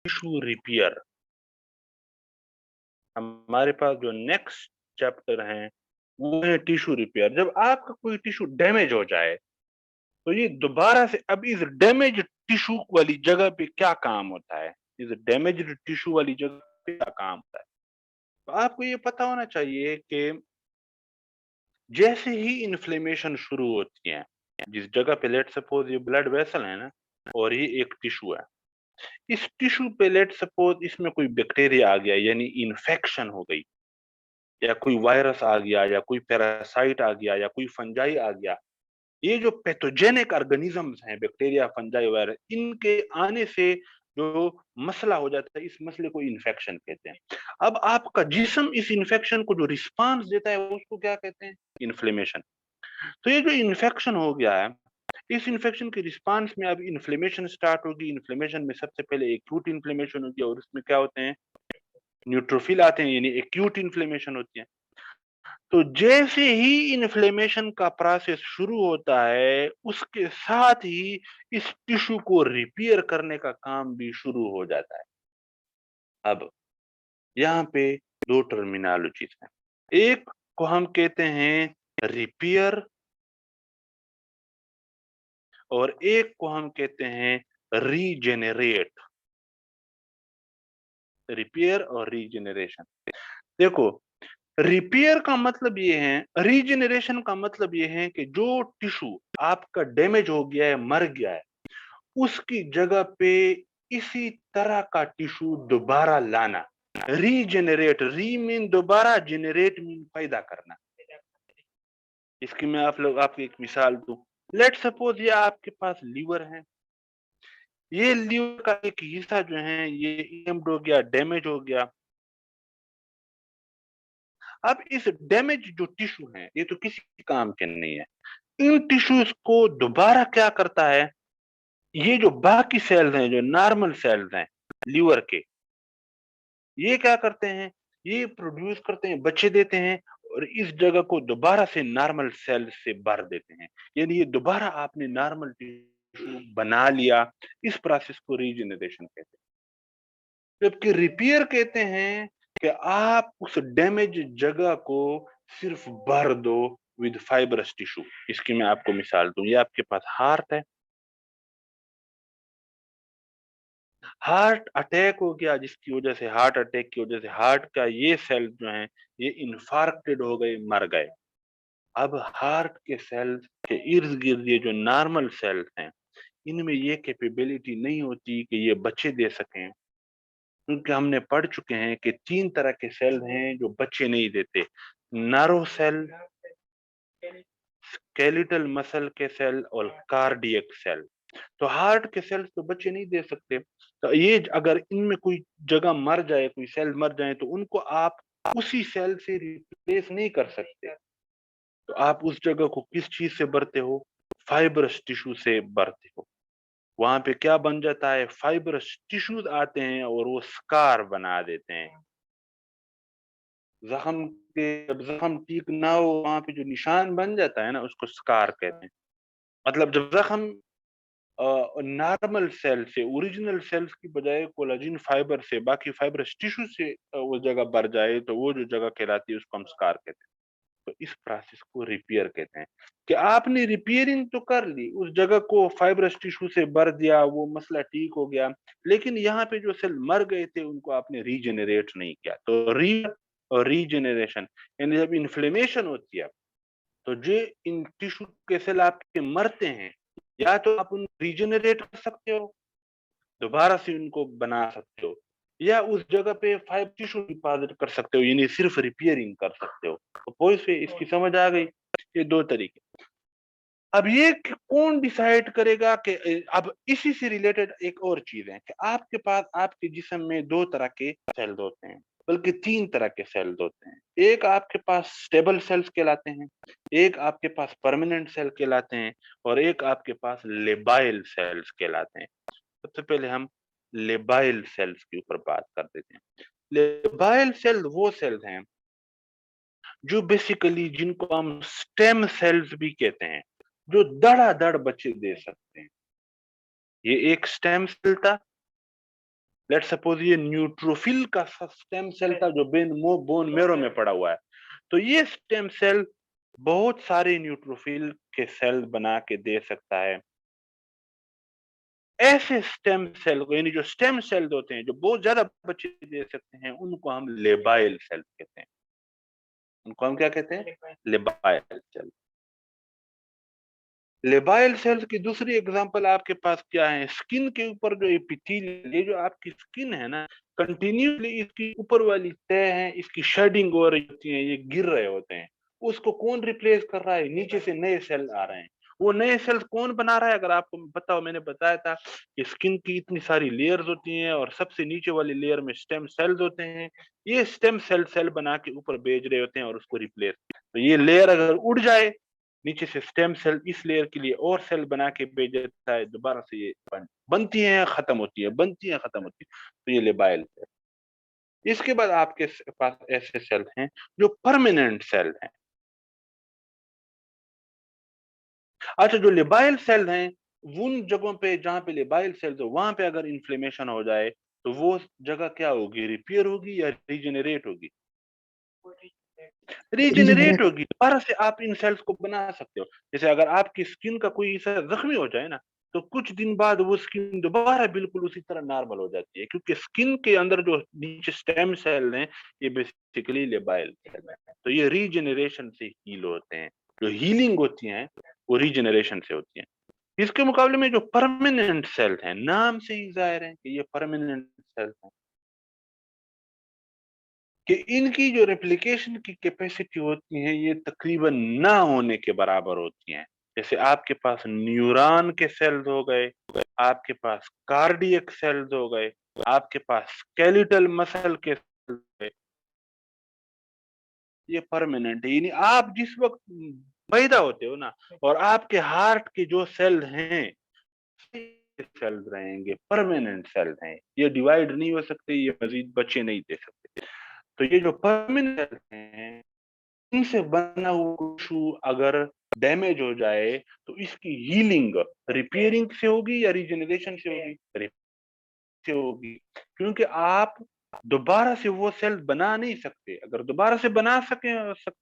Tissue repair. हमारे पास जो next chapter है वो है टिश्यू रिपेयर। जब आपका कोई टिश्यू डैमेज हो जाए तो ये दोबारा से, अब इस डैमेज टिश्यू वाली जगह पे क्या काम होता है, इस डैमेज्ड टिश्यू वाली जगह पे क्या काम होता है। तो आपको ये पता होना चाहिए कि जैसे ही इन्फ्लेमेशन शुरू होती है, जिस जगह पे लेट सपोज ये ब्लड वेसल है ना, और ये एक टिश्यू है, इस टिश्यू पे लेट सपोज इसमें कोई बैक्टीरिया आ गया, यानी इन्फेक्शन हो गई, या कोई वायरस आ गया, या कोई पैरासाइट आ गया, या कोई फंजाई आ गया। ये जो पैथोजेनिक ऑर्गेनिजम्स हैं, बैक्टीरिया, फंजाई, वायरस, इनके आने से जो मसला हो जाता है, इस मसले को इन्फेक्शन कहते हैं। अब आपका जिस्म इस इन्फेक्शन को जो रिस्पांस देता है उसको क्या कहते हैं, इन्फ्लेमेशन। तो ये जो इन्फेक्शन हो गया है, इस इन्फेक्शन के रिस्पांस में अब इन्फ्लेमेशन स्टार्ट होगी। इन्फ्लेमेशन में सबसे पहले एक्यूट इन्फ्लेमेशन होगी, और उसमें क्या होते हैं, न्यूट्रोफिल आते हैं, यानी एक्यूट इन्फ्लेमेशन होती है। तो जैसे ही इन्फ्लेमेशन का प्रोसेस शुरू होता है, उसके साथ ही इस टिश्यू को रिपेयर करने का काम भी शुरू हो जाता है। अब यहाँ पे दो टर्मिनोलॉजीज हैं, एक को हम कहते हैं रिपेयर, और एक को हम कहते हैं रीजेनरेट। रिपेयर और रीजेनरेशन, देखो, रिपेयर का मतलब ये है, रीजेनरेशन का मतलब ये है कि जो टिश्यू आपका डैमेज हो गया है, मर गया है, उसकी जगह पे इसी तरह का टिश्यू दोबारा लाना। रीजेनरेट, री मीन दोबारा, जेनरेट मीन पैदा करना। इसकी मैं आप लोग आपको एक मिसाल दूं। लेट सपोज ये आपके पास लीवर है, ये लीवर का एक हिस्सा जो है ये इंजर्ड हो गया, डैमेज हो गया। अब इस डैमेज जो टिश्यू है, ये तो किसी काम के नहीं है। इन टिश्यूज को दोबारा क्या करता है, ये जो बाकी सेल्स हैं, जो नॉर्मल सेल्स हैं लीवर के, ये क्या करते हैं, ये प्रोड्यूस करते हैं, बच्चे देते हैं, और इस जगह को दोबारा से नॉर्मल सेल से भर देते हैं। यानी ये दोबारा आपने नॉर्मल टिश्यू बना लिया। इस प्रोसेस को रीजनरेशन कहते हैं। जबकि रिपेयर कहते हैं कि आप उस डैमेज जगह को सिर्फ भर दो विद फाइब्रस टिश्यू। इसकी मैं आपको मिसाल दूं, ये आपके पास हार्ट है, हार्ट अटैक हो गया, जिसकी वजह से, हार्ट अटैक की वजह से हार्ट का ये सेल जो है ये इन्फार्क्टेड हो गए, मर गए। अब हार्ट के सेल्स के इर्द गिर्द ये जो नॉर्मल सेल्स हैं, इनमें ये कैपेबिलिटी नहीं होती कि ये बच्चे दे सकें, क्योंकि हमने पढ़ चुके हैं कि 3 तरह के सेल हैं जो बच्चे नहीं देते, नर्व सेल, स्केलेटल मसल के सेल, और कार्डियक सेल। तो हार्ट के सेल्स तो बच्चे नहीं दे सकते। तो ये अगर इनमें कोई जगह मर जाए, कोई सेल मर जाए, तो उनको आप उसी सेल से रिप्लेस नहीं कर सकते। तो आप उस जगह को किस चीज से भरते हो, फाइब्रस टिश्यू से भरते हो। वहां पे क्या बन जाता है, फाइब्रस टिश्यूज आते हैं और वो स्कार बना देते हैं। जख्म के, जब जख्म ठीक ना हो, वहां पे जो निशान बन जाता है ना, उसको स्कार कहते हैं। मतलब जब जख्म नॉर्मल सेल से, ओरिजिनल सेल्स की बजाय कोलाजिन फाइबर से, बाकी फाइब्रस टिश्यू से वो जगह भर जाए, तो वो जो जगह कहलाती है उसको हम स्कार कहते हैं। तो इस प्रोसेस को रिपेयर कहते हैं, कि आपने रिपेयरिंग तो कर ली, उस जगह को फाइब्रस टिश्यू से भर दिया, वो मसला ठीक हो गया, लेकिन यहाँ पे जो सेल मर गए थे उनको आपने रीजेनरेट नहीं किया। तो री और रीजेनरेशन, यानी जब इन्फ्लेमेशन होती है, तो जो इन टिश्यू के सेल आपके मरते हैं, या तो आप उनको रीजेनरेट कर सकते हो, दोबारा से उनको बना सकते हो, या उस जगह पे फाइबर टिश्यू डिपॉजिट कर सकते हो, यानी सिर्फ रिपेयरिंग कर सकते हो। तो पॉइंट से इसकी समझ आ गई, ये दो तरीके। अब ये कौन डिसाइड करेगा कि अब इसी से रिलेटेड एक और चीज है कि आपके पास, आपके जिस्म में दो तरह के सेल्स होते हैं, बल्कि 3 तरह के सेल्स होते हैं। एक आपके पास स्टेबल सेल्स कहलाते हैं, एक आपके पास परमानेंट सेल कहलाते हैं, और एक आपके पास लेबाइल सेल्स कहलाते हैं। सबसे पहले हम लेबाइल सेल्स के ऊपर बात कर देते हैं। लेबाइल सेल वो सेल्स हैं जो बेसिकली, जिनको हम स्टेम सेल्स भी कहते हैं, जो धड़ाधड़ बच्चे दे सकते हैं। ये एक स्टेम सेल था, लेट्स सपोज ये न्यूट्रोफिल का स्टेम सेल था जो बोन मेरो में पड़ा हुआ है, तो ये स्टेम सेल बहुत सारे न्यूट्रोफिल के सेल बना के दे सकता है। ऐसे स्टेम सेल को, यानी जो स्टेम सेल होते हैं जो बहुत ज्यादा बच्चे दे सकते हैं, उनको हम लेबाइल सेल कहते हैं। उनको हम क्या कहते हैं? Labile cell. लेबाइल सेल्स की दूसरी एग्जांपल आपके पास क्या है? स्किन के ऊपर जो एपिथेलियल, ये जो आपकी स्किन है ना, कंटिन्यूसली इसकी ऊपर वाली तय है, इसकी शेडिंग हो रही होती है, ये गिर रहे होते हैं। उसको कौन रिप्लेस कर रहा है? नीचे से नए सेल आ रहे हैं। वो नए सेल्स कौन बना रहा है? अगर आपको पता हो, मैंने बताया था कि स्किन की इतनी सारी लेयर्स होती हैं और सबसे नीचे वाली लेयर में स्टेम सेल्स होते हैं। ये स्टेम सेल बना के ऊपर भेज रहे होते हैं और उसको रिप्लेस। तो ये लेयर अगर उड़ जाए, नीचे से स्टेम सेल इस लेयर के लिए और सेल बना के भेज देता है, दोबारा से ये बनती है, खत्म होती है, बनती है, खत्म होती है। तो ये लेबाइल सेल। इसके बाद आपके पास ऐसे सेल हैं जो परमानेंट सेल हैं। अच्छा, जो लेबाइल सेल हैं, उन जगहों पे जहां पे लेबाइल सेल्स हो, वहां पे अगर इन्फ्लेमेशन हो जाए तो वो जगह क्या होगी? रिपेयर होगी या रीजेनरेट होगी? Regenerate regenerate. होगी। दोबारा से आप इन सेल्स को बना सकते हो। जैसे अगर आपकी स्किन का कोई हिस्सा जख्मी हो जाए ना, तो कुछ दिन बाद वो स्किन दोबारा बिल्कुल उसी तरह नॉर्मल हो जाती है, क्योंकि स्किन के अंदर जो नीचे स्टेम सेल हैं, ये बेसिकली लेबाइल सेल हैं। तो ये रीजेनरेशन से हील होते हैं। जो हीलिंग होती है वो रीजेनरेशन से होती है। इसके मुकाबले में जो परमानेंट सेल है, नाम से ही जाहिर है कि ये परमानेंट सेल है, कि इनकी जो रेप्लिकेशन की कैपेसिटी होती है, ये तकरीबन ना होने के बराबर होती हैं। जैसे आपके पास न्यूरॉन के सेल्स हो गए, आपके पास कार्डियक सेल्स हो गए, आपके पास स्केलेटल मसल के सेल्स हो गए, ये परमानेंट है। यानी आप जिस वक्त पैदा होते हो ना, और आपके हार्ट के जो सेल हैं, सेल्स रहेंगे, परमानेंट सेल हैं, ये डिवाइड नहीं हो सकते, ये मजीद बच्चे नहीं दे सकते। तो ये जो परमानेंट हैं, इनसे बना हुआ टिश्यू अगर डैमेज हो जाए, तो इसकी हीलिंग रिपेयरिंग से होगी या रीजनरेशन से होगी? से होगी, क्योंकि आप दोबारा से वो सेल बना नहीं सकते। अगर दोबारा से बना सकते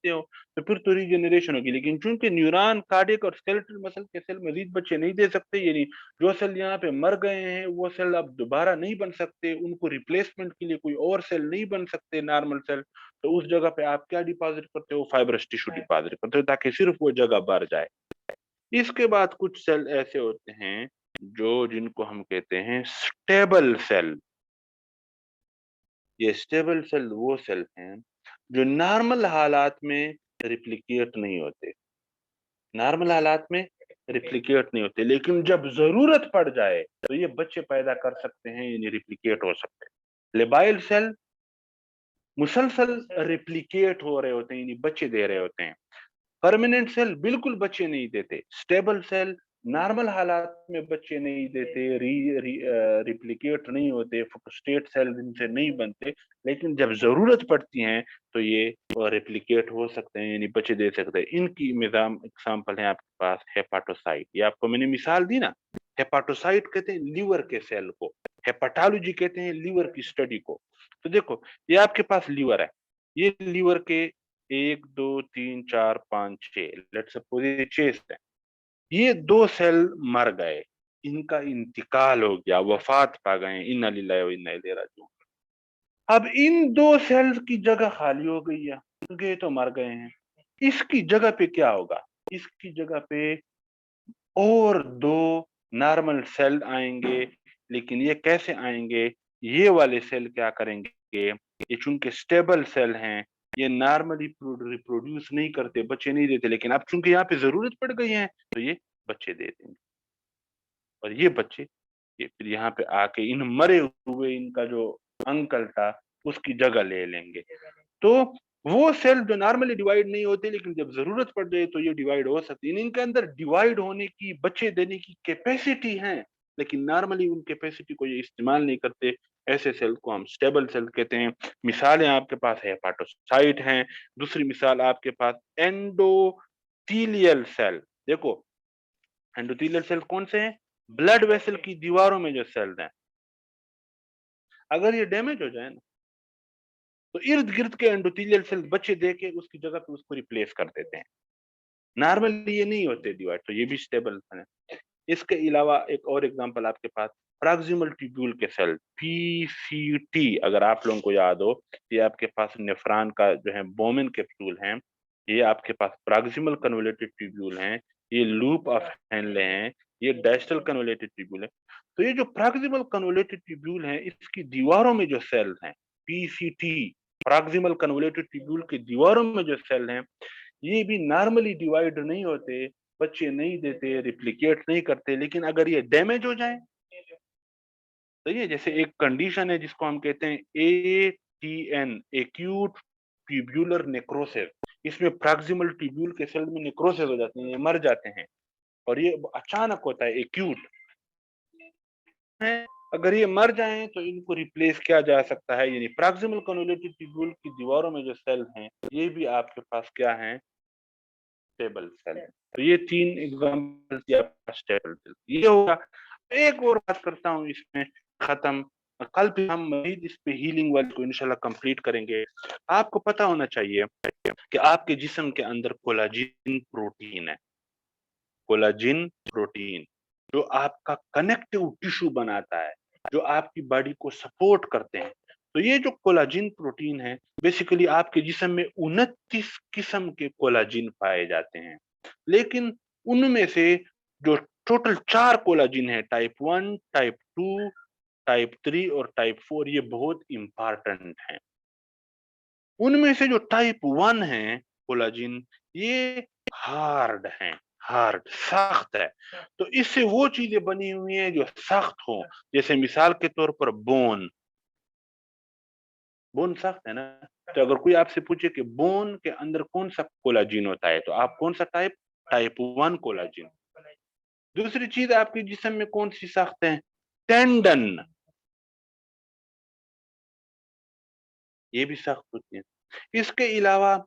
हो तो फिर तो रीजनरेशन होगी, लेकिन चूंकि न्यूरॉन, कार्डियक और स्केलेटल मसल के सेल मजीद बच्चे नहीं दे सकते, यानी जो सेल यहाँ पे मर गए हैं वो सेल अब दोबारा नहीं बन सकते, उनको रिप्लेसमेंट के लिए कोई और सेल नहीं बन सकते, नॉर्मल सेल। तो उस जगह पे आप क्या डिपॉजिट करते हो? फाइब्रस टिश्यू डिपॉजिट करते हो, ताकि सिर्फ वो जगह भर जाए। इसके बाद कुछ सेल ऐसे होते हैं जो जिनको हम कहते हैं स्टेबल सेल। ये स्टेबल सेल वो सेल हैं जो नॉर्मल हालात में रिप्लिकेट नहीं होते, नॉर्मल हालात में रिप्लिकेट नहीं होते, लेकिन जब जरूरत पड़ जाए तो ये बच्चे पैदा कर सकते हैं, यानी रिप्लिकेट हो सकते हैं। लेबाइल सेल मुसलसल रिप्लिकेट हो रहे होते हैं, यानी बच्चे दे रहे होते हैं। परमानेंट सेल बिल्कुल बच्चे नहीं देते। स्टेबल सेल नॉर्मल हालात में बच्चे नहीं देते, रिप्लिकेट नहीं होते, फोटोस्टेट सेल इनसे नहीं बनते, लेकिन जब जरूरत पड़ती है तो ये रिप्लिकेट हो सकते हैं, यानी बच्चे दे सकते हैं। इनकी मिजाम एग्जाम्पल है आपके पास हेपाटोसाइट। ये आपको मैंने मिसाल दी ना, हेपाटोसाइट कहते हैं लीवर के सेल को, हेपाटोलॉजी कहते हैं लीवर की स्टडी को। तो देखो, ये आपके पास लीवर है, ये लीवर के 1 2 3 4 5 6, लेट्स सपोज ये 6 है। ये 2 सेल मर गए, इनका इंतकाल हो गया, वफात पा गए, इन्ना लिल्लाहि व इन्ना इलैहि राजिऊन। अब इन 2 सेल्स की जगह खाली हो गई है, क्योंकि ये तो मर गए हैं। इसकी जगह पे क्या होगा? इसकी जगह पे और 2 नॉर्मल सेल आएंगे, लेकिन ये कैसे आएंगे? ये वाले सेल क्या करेंगे? ये चूंकि स्टेबल सेल हैं, ये नॉर्मली रिप्रोड्यूस नहीं करते, बच्चे नहीं देते, लेकिन अब चूंकि यहाँ पे जरूरत पड़ गई है तो ये बच्चे दे देंगे। और ये बच्चे ये फिर यहाँ पे आके इन मरे हुए इनका जो अंकल था उसकी जगह ले लेंगे। तो वो सेल जो नॉर्मली डिवाइड नहीं होते, लेकिन जब जरूरत पड़ जाए तो ये डिवाइड हो सकती है। इनके अंदर डिवाइड होने की, बच्चे देने की कैपेसिटी है, लेकिन नॉर्मली उन कैपेसिटी को ये इस्तेमाल नहीं करते। ऐसे सेल को हम स्टेबल सेल कहते हैं। मिसालें आपके पास है, हेपाटोसाइट हैं। दूसरी मिसाल आपके पास एंडोथीलियल सेल। देखो, एंडोथीलियल सेल कौन से हैं? ब्लड वेसल की दीवारों में जो सेल हैं। अगर ये डैमेज हो जाए ना, तो इर्द-गिर्द के एंडोथेलियल सेल बचे दे के उसकी जगह पे उसको रिप्लेस कर देते हैं। नॉर्मली ये नहीं होते डिवाइड, तो ये भी स्टेबल है। इसके अलावा एक और एग्जांपल आपके पास प्रॉक्सिमल ट्यूब्यूल के सेल पीसीटी, अगर आप लोगों को याद हो, ये आपके पास नेफ्रॉन का जो है बोमेन कैप्सूल है, ये आपके पास प्रॉक्सिमल कन्वोल्यूटेड ट्यूब्यूल हैं, ये लूप ऑफ हेनले हैं, ये डिस्टल कन्वोल्यूटेड ट्यूब्यूल है। तो ये जो प्रॉक्सिमल कन्वोल्यूटेड ट्यूब्यूल है, इसकी दीवारों में जो सेल हैं पीसीटी, प्रॉक्सिमल कन्वोल्यूटेड ट्यूब्यूल की दीवारों में जो सेल हैं, ये भी नॉर्मली डिवाइड नहीं होते, बच्चे नहीं देते, रिप्लिकेट नहीं करते, लेकिन अगर ये डैमेज हो जाए, तो ये जैसे एक कंडीशन है जिसको हम कहते हैं एटीएन, एक्यूट ट्यूब्यूलर नेक्रोसिस। इसमें प्रॉक्सिमल ट्यूब्यूल के सेल में नेक्रोसिस हो जाते हैं, ये मर जाते हैं, और ये अचानक होता है, एक्यूट है। अगर ये मर जाएं तो इनको रिप्लेस किया जा सकता है, यानी प्रॉक्सिमल कन्वोल्यूटेड ट्यूब्यूल की दीवारों में जो सेल हैं, ये भी आपके पास क्या हैं, स्टेबल सेल। तो ये 3 एग्जांपल्स दिया स्टेबल सेल। ये होगा। एक और बात करता हूँ इसमें खत्म। कल भी हम मजीद इस पे हीलिंग वाले को इंशाल्लाह कंप्लीट करेंगे। आपको पता होना चाहिए कि आपके जिस्म के अंदर कोलाजिन प्रोटीन है। कोलाजिन प्रोटीन जो आपका कनेक्टिव टिश्यू बनाता है, जो आपकी बॉडी को सपोर्ट करते हैं। तो ये जो कोलाजिन प्रोटीन है, बेसिकली आपके जिस्म में 29 किस्म के कोलाजिन पाए जाते हैं, लेकिन उनमें से जो टोटल 4 कोलाजिन है, टाइप 1, टाइप 2, टाइप 3 और टाइप 4, ये बहुत इंपॉर्टेंट है। उनमें से जो टाइप 1 है कोलाजिन, ये हार्ड है, हार्ड सख्त है। तो इससे वो चीजें बनी हुई हैं जो सख्त हो, जैसे मिसाल के तौर पर बोन। बोन सख्त है ना, तो अगर कोई आपसे पूछे कि बोन के अंदर कौन सा कोलाजिन होता है, तो आप कौन सा टाइप, टाइप 1 कोलाजिन। दूसरी चीज आपके जिस्म में कौन सी सख्त है, टेंडन, ये भी सख्त होती है। इसके अलावा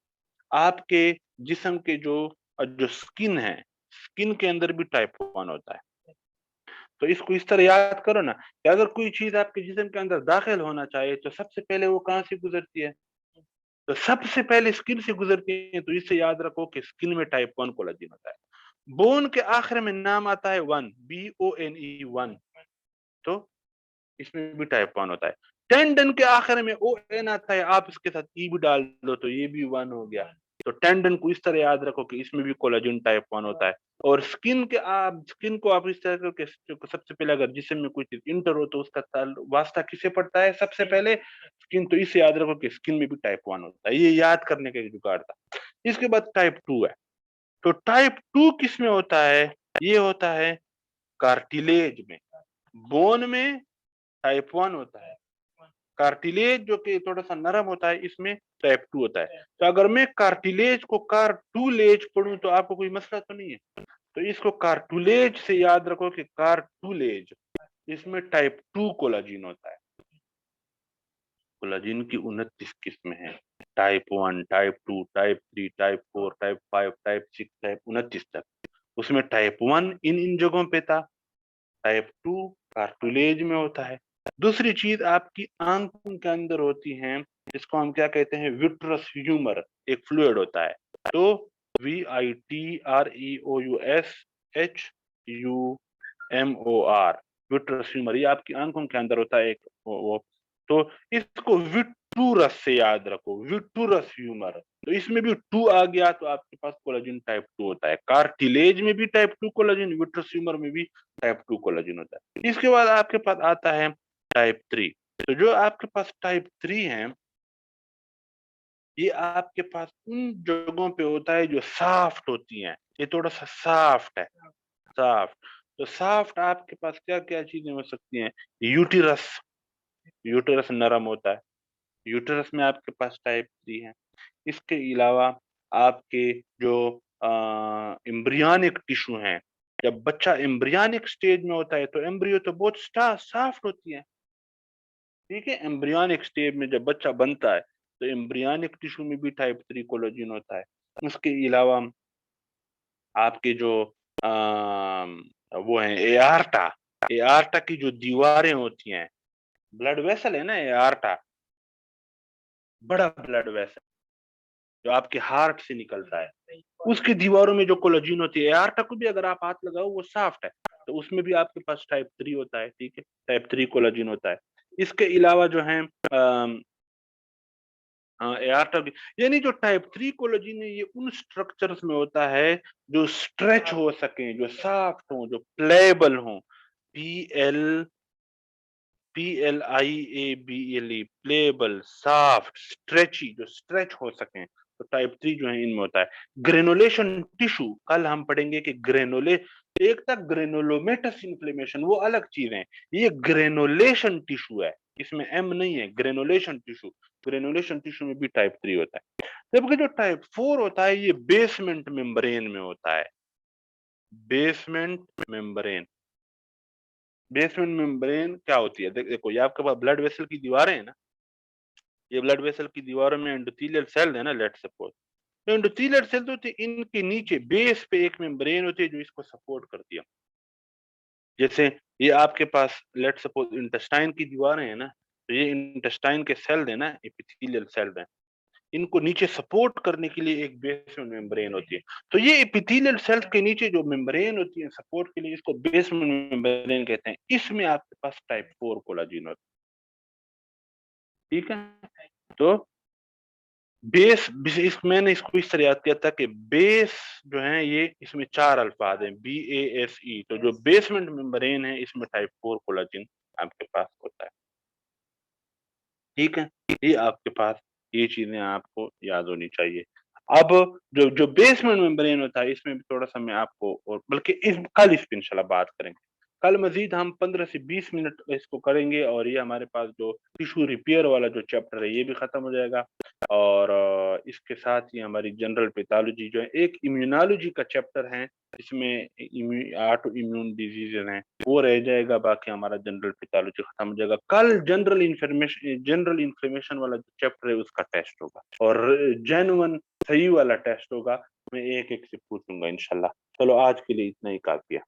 आपके जिस्म के जो जो स्किन है, स्किन के अंदर भी टाइप 1 होता है। तो इसको इस तरह याद करो ना कि अगर कोई चीज आपके जिस्म के अंदर दाखिल होना चाहे, तो सबसे पहले वो कहाँ से गुजरती है, तो सबसे पहले स्किन से गुजरती है। तो इससे याद रखो कि स्किन में टाइप 1 कोलाजिन होता है। बोन के आखिर में नाम आता है 1, BONE 1, तो इसमें भी टाइप 1 होता है। टेंडन के आखिर में ON आता है, आप इसके साथ ई भी डाल दो तो ये भी 1 हो गया। तो टेंडन को इस तरह याद रखो कि इसमें भी कोलेजन टाइप 1 होता है। और स्किन को आप इस तरह करके, सबसे पहले अगर जिस्म में कोई चीज इंटर हो तो उसका वास्ता किसे पड़ता है, सबसे पहले स्किन। तो इससे याद रखो कि स्किन में भी टाइप 1 होता है। ये याद करने का एक जुगाड़ था। इसके बाद टाइप 2 है। तो टाइप 2 किस में होता है, ये होता है कार्टिलेज में। बोन में टाइप 1 होता है, कार्टिलेज जो कि थोड़ा सा नरम होता है, इसमें टाइप 2 होता है। तो अगर मैं कार्टिलेज को कार्टुलेज पढ़ूं तो आपको कोई मसला तो नहीं है। तो इसको कार्टुलेज से याद रखो कि कार्टुलेज, इसमें टाइप 2 कोलाजिन होता है। कोलाजिन की 29 किस्में हैं, type 1, type 2, type 3, type 4, type 5, type 6, type 29 तक। उसमें टाइप 1 इन इन जगहों पे था, टाइप 2 कार्टिलेज में होता है। दूसरी चीज आपकी आंखों के अंदर होती है, जिसको हम क्या कहते हैं, विट्रस ह्यूमर, एक फ्लूइड होता है। तो VITREOUSHUMOR, विट्रस ह्यूमर, ये आपकी आंखों के अंदर होता है एक वो। तो इसको विट्रूरस से याद रखो, विट्रूरस ह्यूमर। तो इसमें भी 2 आ गया तो आपके पास कोलेजन टाइप 2 होता है। कार्टिलेज में भी टाइप 2 कोलेजन, विट्रस ह्यूमर में भी टाइप 2 कोलेजन होता है। इसके बाद आपके पास आता है टाइप 3। तो जो आपके पास टाइप 3 है, ये आपके पास उन जगहों पे होता है जो सॉफ्ट होती हैं। ये थोड़ा सा सॉफ्ट है, सॉफ्ट। तो सॉफ्ट आपके पास क्या क्या चीजें हो सकती हैं, यूटिरस, यूटिरस नरम होता है, यूटिरस में आपके पास टाइप 3 है। इसके अलावा आपके जो एम्ब्रियोनिक टिश्यू हैं, जब बच्चा एम्ब्रियोनिक स्टेज में होता है तो एम्ब्रियो तो बहुत सॉफ्ट होती है, ठीक है। एम्ब्रियोनिक स्टेज में जब बच्चा बनता है तो एम्ब्रियोनिक टिश्यू में भी टाइप 3 कोलेजन होता है। उसके अलावा आपके जो वो है एआर्टा, एआर्टा की जो दीवारें होती हैं, ब्लड वेसल है ना एआर्टा, बड़ा ब्लड वेसल जो आपके हार्ट से निकलता है, उसकी दीवारों में जो कोलेजन होती है, एआर्टा को भी अगर आप हाथ लगाओ वो सॉफ्ट है, तो उसमें भी आपके पास टाइप 3 होता है, ठीक है, टाइप 3 कोलेजन होता है। इसके अलावा जो है एआर्टा भी, यानी जो टाइप 3 कोलेजन है ये उन स्ट्रक्चर्स में होता है जो स्ट्रेच हो सके, जो सॉफ्ट हो, जो प्लेएबल हो, PL PLIABLE, playable, soft, stretchy, जो स्ट्रेच हो सकें, तो टाइप 3 जो है इनमें होता है। ग्रेनुलेशन टिश्यू, कल हम पढ़ेंगे कि ग्रेनुले, एक था ग्रेनुलोमेटस इन्फ्लेमेशन, वो अलग चीज है, ये ग्रेनुलेशन टिश्यू है, इसमें एम नहीं है, ग्रेनुलेशन टिश्यू, ग्रेनुलेशन टिश्यू में भी टाइप 3 होता है। जबकि जो टाइप 4 होता है ये बेसमेंट मेम्ब्रेन में होता है, बेसमेंट मेम्ब्रेन। बेसमेंट मेम्ब्रेन क्या होती है? देखो ये आपके पास ब्लड वेसल की दीवारें हैं ना, ये ब्लड वेसल की दीवारों में एंडोथेलियल सेल है ना, लेट्स सपोज, तो एंडोथेलियल सेल तो होती है, इनके नीचे बेस पे एक मेम्ब्रेन होती है जो इसको सपोर्ट करती है। जैसे ये आपके पास लेट्स सपोज इंटेस्टाइन की दीवारें हैं ना, तो ये इंटेस्टाइन के सेल है ना, एपिथेलियल सेल है, इनको नीचे सपोर्ट करने के लिए एक बेसमेंट मेम्ब्रेन होती है। तो ये एपिथेलियल सेल्स के नीचे जो मेम्ब्रेन होती है सपोर्ट के लिए, इसको बेसमेंट मेम्ब्रेन कहते हैं। इसमें आपके पास टाइप 4 कोलेजन होता है, ठीक है? तो मैंने इसको इस तरह याद किया था कि बेस जो है ये, इसमें 4 अल्फाज हैं, BASE, तो जो बेसमेंट मेम्ब्रेन है इसमें टाइप 4 कोलेजन आपके पास होता है, ठीक है? ये आपके पास, ये चीज़ें आपको याद होनी चाहिए। अब जो जो बेसमेंट मेम्ब्रेन होता है इसमें भी थोड़ा-सा मैं आपको, और बल्कि इस कल इस पे इंशाल्लाह बात करेंगे। कल मज़ीद हम 15 से 20 मिनट इसको करेंगे और ये हमारे पास जो टिश्यू रिपेयर वाला जो चैप्टर है ये भी खत्म हो जाएगा, और इसके साथ ही हमारी जनरल पैथोलॉजी जो है, एक इम्यूनोलॉजी का चैप्टर है, इसमें ऑटो इम्यून डिजीज़ेज़ हैं, वो रह जाएगा, बाकी हमारा जनरल पैथोलॉजी खत्म हो जाएगा। कल जनरल इन्फ्लेमेशन वाला जो चैप्टर है उसका टेस्ट होगा, और जेन्युइन सही वाला टेस्ट होगा, मैं एक-एक से पूछूँगा इंशाल्लाह। चलो आज के लिए इतना ही काफ़ी है।